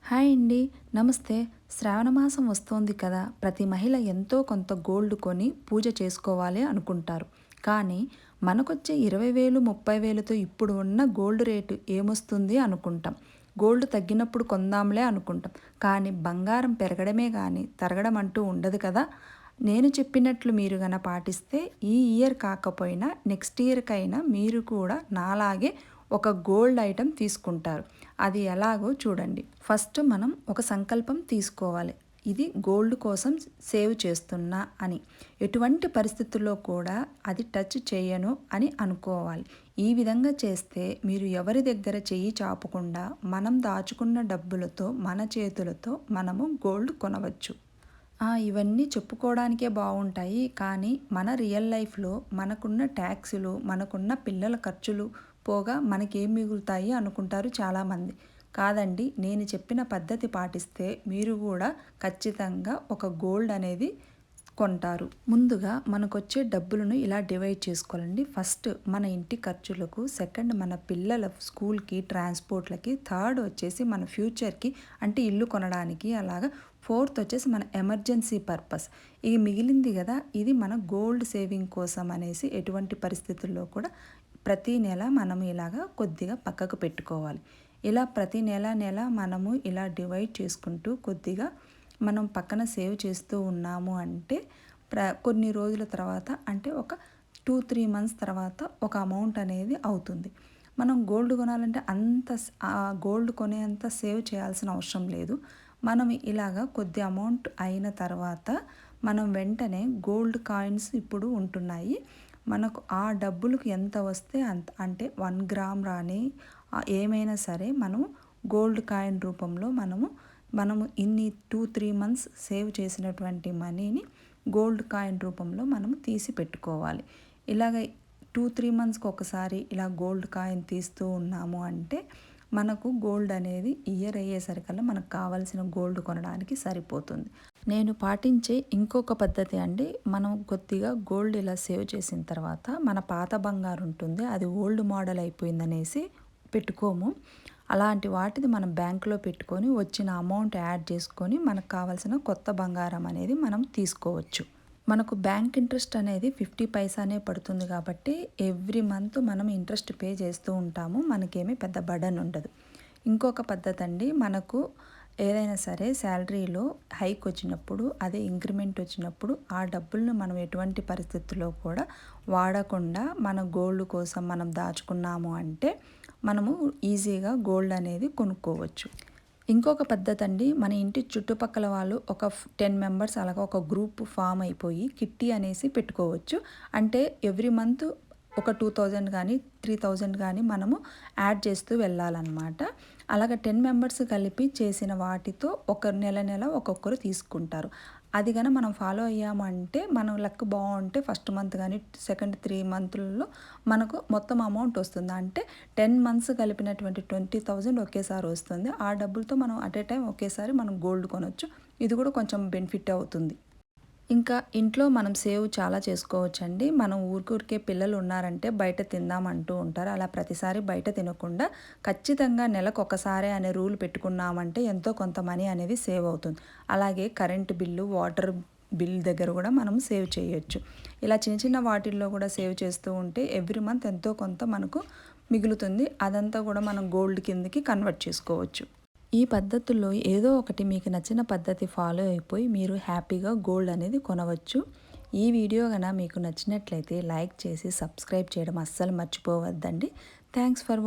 Hi అండి. నమస్తే. శ్రావణ మాసం వస్తోంది కదా! ప్రతి మహిళ ఎంతో కొంత గోల్డ్ కొని పూజ చేసుకోవాలి అనుకుంటారు. కానీ మనకొచ్చే 20,000, 30,000తో ఇప్పుడు ఉన్న గోల్డ్ రేటు ఏమొస్తుంది అనుకుంటాం. గోల్డ్ తగ్గినప్పుడు కొందాంలే అనుకుంటాం. కానీ బంగారం పెరగడమే గానీ తరగడం అంటూ ఉండదు కదా! నేను చెప్పినట్లు మీరు పాటిస్తే ఈ ఇయర్ కాకపోయినా నెక్స్ట్ ఇయర్‌కైనా మీరు కూడా నాలాగే ఒక గోల్డ్ ఐటెమ్ తీసుకుంటారు. అది ఎలాగో చూడండి. ఫస్ట్ మనం ఒక సంకల్పం తీసుకోవాలి. ఇది గోల్డ్ కోసం సేవ్ చేస్తున్నా అని. ఎటువంటి పరిస్థితుల్లో కూడా అది టచ్ చేయను అని అనుకోవాలి. ఈ విధంగా చేస్తే మీరు ఎవరి దగ్గర చెయ్యి చాపకుండా మనం దాచుకున్న డబ్బులతో మన చేతులతో మనము గోల్డ్ కొనవచ్చు. ఇవన్నీ చెప్పుకోవడానికే బాగుంటాయి. కానీ మన రియల్ లైఫ్‌లో మనకున్న ట్యాక్సులు, మనకున్న పిల్లల ఖర్చులు పోగా మనకేం మిగులుతాయి అనుకుంటారు చాలామంది. కాదండి, నేను చెప్పిన పద్ధతి పాటిస్తే మీరు కూడా ఖచ్చితంగా ఒక గోల్డ్ అనేది కొంటారు. ముందుగా మనకొచ్చే డబ్బులను ఇలా డివైడ్ చేసుకోవాలండి. ఫస్ట్ మన ఇంటి ఖర్చులకు, సెకండ్ మన పిల్లల స్కూల్‌కి, ట్రాన్స్‌పోర్ట్‌లకి, థర్డ్ వచ్చేసి మన ఫ్యూచర్‌కి అంటే ఇల్లు కొనడానికి అలాగా, ఫోర్త్ వచ్చేసి మన ఎమర్జెన్సీ పర్పస్. ఈ మిగిలింది కదా, ఇది మన గోల్డ్ సేవింగ్ కోసం అనేసి ఎటువంటి పరిస్థితుల్లో కూడా ప్రతి నెల మనం ఇలాగా కొద్దిగా పక్కకు పెట్టుకోవాలి. ఇలా ప్రతి నెల మనము ఇలా డివైడ్ చేసుకుంటూ కొద్దిగా మనం పక్కన సేవ్ చేస్తూ ఉన్నాము అంటే కొన్ని రోజుల తర్వాత అంటే ఒక 2-3 మంత్స్ తర్వాత ఒక అమౌంట్ అనేది అవుతుంది. మనం గోల్డ్ కొనాలంటే గోల్డ్ కొనేంత సేవ్ చేయాల్సిన అవసరం లేదు. మనం ఇలాగా కొద్ది అమౌంట్ అయిన తర్వాత మనం వెంటనే గోల్డ్ కాయిన్స్ ఇప్పుడు ఉంటున్నాయి. మనకు ఆ డబ్బులకు ఎంత వస్తే అంత, అంటే 1 గ్రామ్ రాని ఏమైనా సరే మనము గోల్డ్ కాయిన్ రూపంలో మనము ఇన్ని 2-3 మంత్స్ సేవ్ చేసినటువంటి మనీని గోల్డ్ కాయిన్ రూపంలో మనము తీసి పెట్టుకోవాలి. ఇలాగ 2-3 మంత్స్కి ఒకసారి ఇలా గోల్డ్ కాయిన్ తీస్తూ ఉన్నాము అంటే మనకు గోల్డ్ అనేది ఇయర్ అయ్యేసరికల్లా మనకు కావాల్సిన గోల్డ్ కొనడానికి సరిపోతుంది. నేను పాటించే ఇంకొక పద్ధతి అండి, మనం కొద్దిగా గోల్డ్ ఇలా సేవ్ చేసిన తర్వాత మన పాత బంగారు ఉంటుంది, అది ఓల్డ్ మోడల్ అయిపోయిందనేసి పెట్టుకోము. అలాంటి వాటిది మనం బ్యాంకులో పెట్టుకొని వచ్చిన అమౌంట్ యాడ్ చేసుకొని మనకు కావాల్సిన కొత్త బంగారం అనేది మనం తీసుకోవచ్చు. మనకు బ్యాంక్ ఇంట్రెస్ట్ అనేది 50 పైసానే పడుతుంది కాబట్టి ఎవ్రీ మంత్ మనం ఇంట్రెస్ట్ పే చేస్తూ ఉంటాము. మనకేమీ పెద్ద బర్డెన్ ఉండదు. ఇంకొక పద్ధతి అండి, మనకు ఏదైనా సరే శాలరీలో హైక్ వచ్చినప్పుడు, అదే ఇంక్రిమెంట్ వచ్చినప్పుడు ఆ డబ్బులను మనం ఎటువంటి పరిస్థితుల్లో కూడా వాడకుండా మన గోల్డ్ కోసం మనం దాచుకున్నాము అంటే మనము ఈజీగా గోల్డ్ అనేది కొనుక్కోవచ్చు. ఇంకొక పద్ధతి అండి, మన ఇంటి చుట్టుపక్కల వాళ్ళు ఒక 10 మెంబర్స్ అలాగా ఒక గ్రూప్ ఫామ్ అయిపోయి కిట్టి అనేసి పెట్టుకోవచ్చు. అంటే ఎవ్రీ మంత్ ఒక 2,000 కానీ 3,000 కానీ మనము యాడ్ చేస్తూ వెళ్ళాలన్నమాట. అలాగ 10 మెంబర్స్ కలిపి చేసిన వాటితో ఒక నెల ఒక్కొక్కరు తీసుకుంటారు. అది మనం ఫాలో అయ్యామంటే మనం లక్ బాగుంటే ఫస్ట్ మంత్ కానీ సెకండ్ 3 మంత్లలో మనకు మొత్తం అమౌంట్ వస్తుంది. అంటే 10 మంత్స్ కలిపినటువంటి 20,000 ఒకేసారి వస్తుంది. ఆ డబ్బులతో మనం అట్ ఏ టైం ఒకేసారి మనం గోల్డ్ కొనొచ్చు. ఇది కూడా కొంచెం బెనిఫిట్ అవుతుంది. ఇంకా ఇంట్లో మనం సేవ్ చాలా చేసుకోవచ్చండి. మనం ఊరికే పిల్లలు ఉన్నారంటే బయట తిందాం అంటూ ఉంటారు. అలా ప్రతిసారి బయట తినకుండా ఖచ్చితంగా నెలకొకసారే అనే రూల్ పెట్టుకున్నామంటే ఎంతో కొంత మనీ అనేది సేవ్ అవుతుంది. అలాగే కరెంటు బిల్లు, వాటర్ బిల్ దగ్గర కూడా మనం సేవ్ చేయొచ్చు. ఇలా చిన్న వాటిల్లో కూడా సేవ్ చేస్తూ ఉంటే ఎవ్రీ మంత్ ఎంతో కొంత మనకు మిగులుతుంది. అదంతా కూడా మనం గోల్డ్ కిందకి కన్వర్ట్ చేసుకోవచ్చు. ఈ పద్ధతుల్లో ఏదో ఒకటి మీకు నచ్చిన పద్ధతి ఫాలో అయిపోయి మీరు హ్యాపీగా గోల్డ్ అనేది కొనవచ్చు. ఈ వీడియో మీకు నచ్చినట్లయితే లైక్ చేసి సబ్స్క్రైబ్ చేయడం అస్సలు మర్చిపోవద్దండి. Thanks for